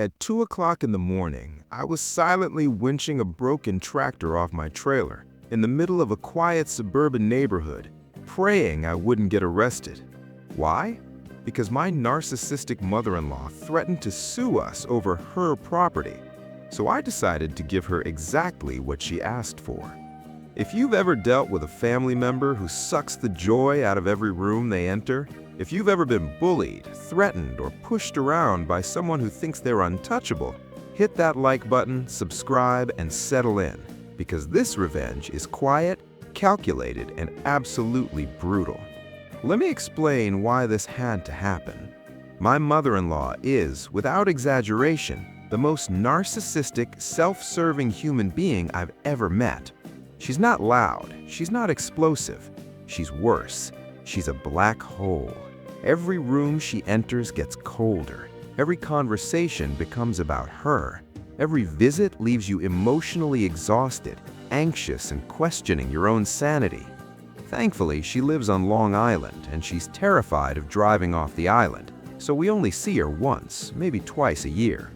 At 2 o'clock in the morning, I was silently winching a broken tractor off my trailer in the middle of a quiet suburban neighborhood, praying I wouldn't get arrested. Why? Because my narcissistic mother-in-law threatened to sue us over her property. So I decided to give her exactly what she asked for. If you've ever dealt with a family member who sucks the joy out of every room they enter, if you've ever been bullied, threatened, or pushed around by someone who thinks they're untouchable, hit that like button, subscribe, and settle in, because this revenge is quiet, calculated, and absolutely brutal. Let me explain why this had to happen. My mother-in-law is, without exaggeration, the most narcissistic, self-serving human being I've ever met. She's not loud, she's not explosive, she's worse. She's a black hole. Every room she enters gets colder. Every conversation becomes about her. Every visit leaves you emotionally exhausted, anxious, and questioning your own sanity. Thankfully, she lives on Long Island, and she's terrified of driving off the island, so we only see her once, maybe twice a year.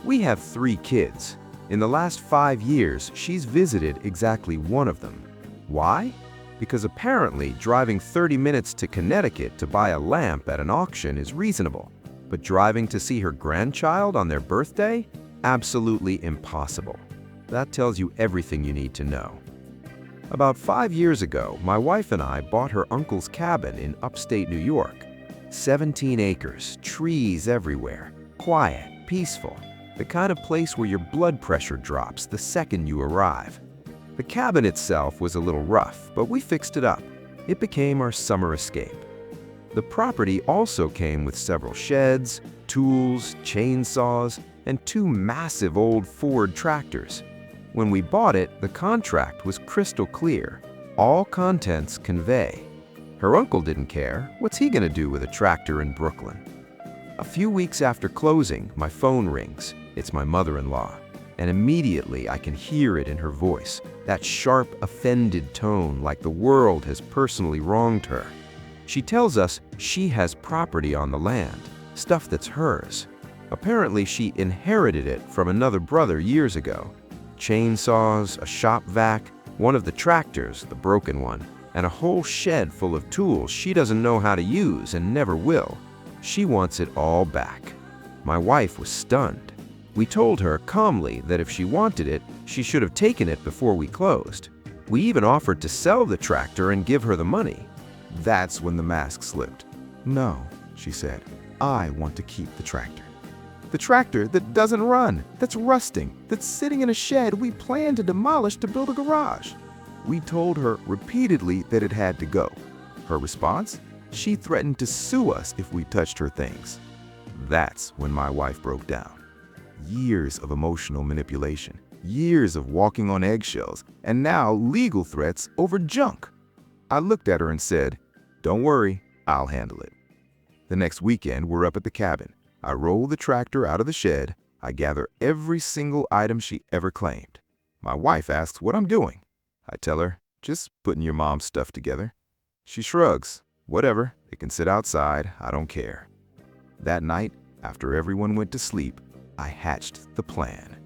We have 3 kids. In the last 5 years, she's visited exactly one of them. Why? Because apparently driving 30 minutes to Connecticut to buy a lamp at an auction is reasonable, but driving to see her grandchild on their birthday? Absolutely impossible. That tells you everything you need to know. About 5 years ago, my wife and I bought her uncle's cabin in upstate New York. 17 acres, trees everywhere, quiet, peaceful, the kind of place where your blood pressure drops the second you arrive. The cabin itself was a little rough, but we fixed it up. It became our summer escape. The property also came with several sheds, tools, chainsaws, and 2 massive old Ford tractors. When we bought it, the contract was crystal clear. All contents convey. Her uncle didn't care. What's he gonna do with a tractor in Brooklyn? A few weeks after closing, my phone rings. It's my mother-in-law. And immediately I can hear it in her voice, that sharp, offended tone like the world has personally wronged her. She tells us she has property on the land, stuff that's hers. Apparently she inherited it from another brother years ago. Chainsaws, a shop vac, one of the tractors, the broken one, and a whole shed full of tools she doesn't know how to use and never will. She wants it all back. My wife was stunned. We told her calmly that if she wanted it, she should have taken it before we closed. We even offered to sell the tractor and give her the money. That's when the mask slipped. "No," she said, "I want to keep the tractor. The tractor that doesn't run, that's rusting, that's sitting in a shed we plan to demolish to build a garage." We told her repeatedly that it had to go. Her response? She threatened to sue us if we touched her things. That's when my wife broke down. Years of emotional manipulation, years of walking on eggshells, and now legal threats over junk. I looked at her and said, "Don't worry, I'll handle it." The next weekend, we're up at the cabin. I roll the tractor out of the shed. I gather every single item she ever claimed. My wife asks what I'm doing. I tell her, "Just putting your mom's stuff together." She shrugs. "Whatever, it can sit outside, I don't care." That night, after everyone went to sleep, I hatched the plan.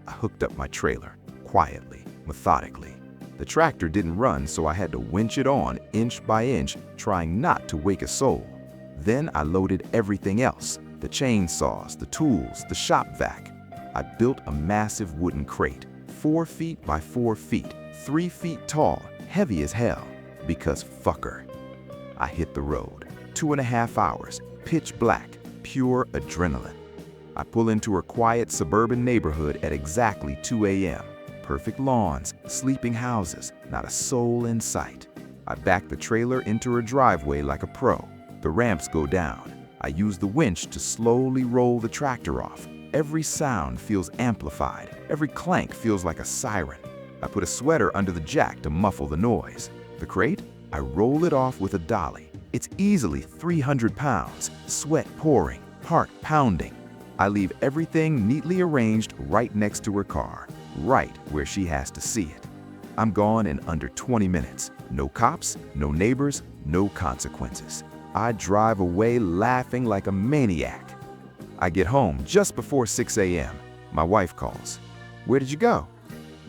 I hooked up my trailer, quietly, methodically. The tractor didn't run, so I had to winch it on inch by inch, trying not to wake a soul. Then I loaded everything else, the chainsaws, the tools, the shop vac. I built a massive wooden crate, 4 feet by 4 feet, 3 feet tall, heavy as hell, because fuck her. I hit the road, 2.5 hours, pitch black, pure adrenaline. I pull into her quiet suburban neighborhood at exactly 2 a.m. Perfect lawns, sleeping houses, not a soul in sight. I back the trailer into her driveway like a pro. The ramps go down. I use the winch to slowly roll the tractor off. Every sound feels amplified. Every clank feels like a siren. I put a sweater under the jack to muffle the noise. The crate? I roll it off with a dolly. It's easily 300 pounds, sweat pouring, heart pounding. I leave everything neatly arranged right next to her car, right where she has to see it. I'm gone in under 20 minutes. No cops, no neighbors, no consequences. I drive away laughing like a maniac. I get home just before 6 a.m. My wife calls. "Where did you go?"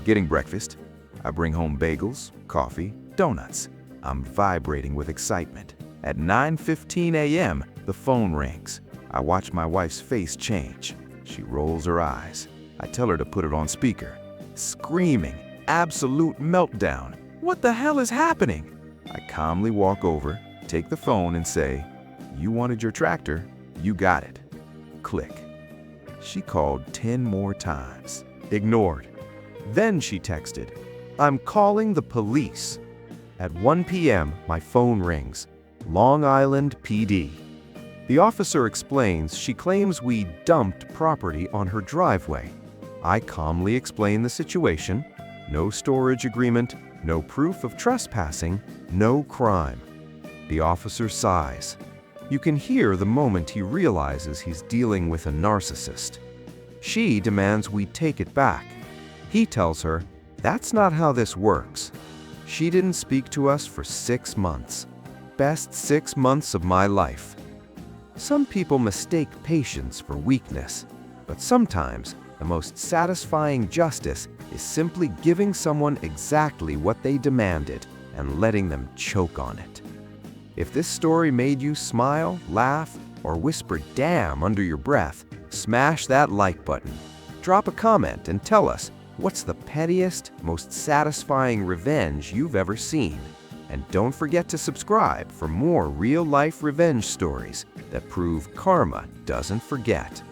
"Getting breakfast." I bring home bagels, coffee, donuts. I'm vibrating with excitement. At 9:15 a.m., the phone rings. I watch my wife's face change. She rolls her eyes. I tell her to put it on speaker. Screaming, absolute meltdown. What the hell is happening? I calmly walk over, take the phone and say, "You wanted your tractor, you got it." Click. She called 10 more times. Ignored. Then she texted, "I'm calling the police." At 1 p.m., my phone rings. Long Island PD. The officer explains she claims we dumped property on her driveway. I calmly explain the situation. No storage agreement, no proof of trespassing, no crime. The officer sighs. You can hear the moment he realizes he's dealing with a narcissist. She demands we take it back. He tells her, "That's not how this works." She didn't speak to us for 6 months. Best 6 months of my life. Some people mistake patience for weakness, but sometimes the most satisfying justice is simply giving someone exactly what they demanded and letting them choke on it. If this story made you smile, laugh, or whisper "damn" under your breath, smash that like button. Drop a comment and tell us what's the pettiest, most satisfying revenge you've ever seen. And don't forget to subscribe for more real-life revenge stories that prove karma doesn't forget.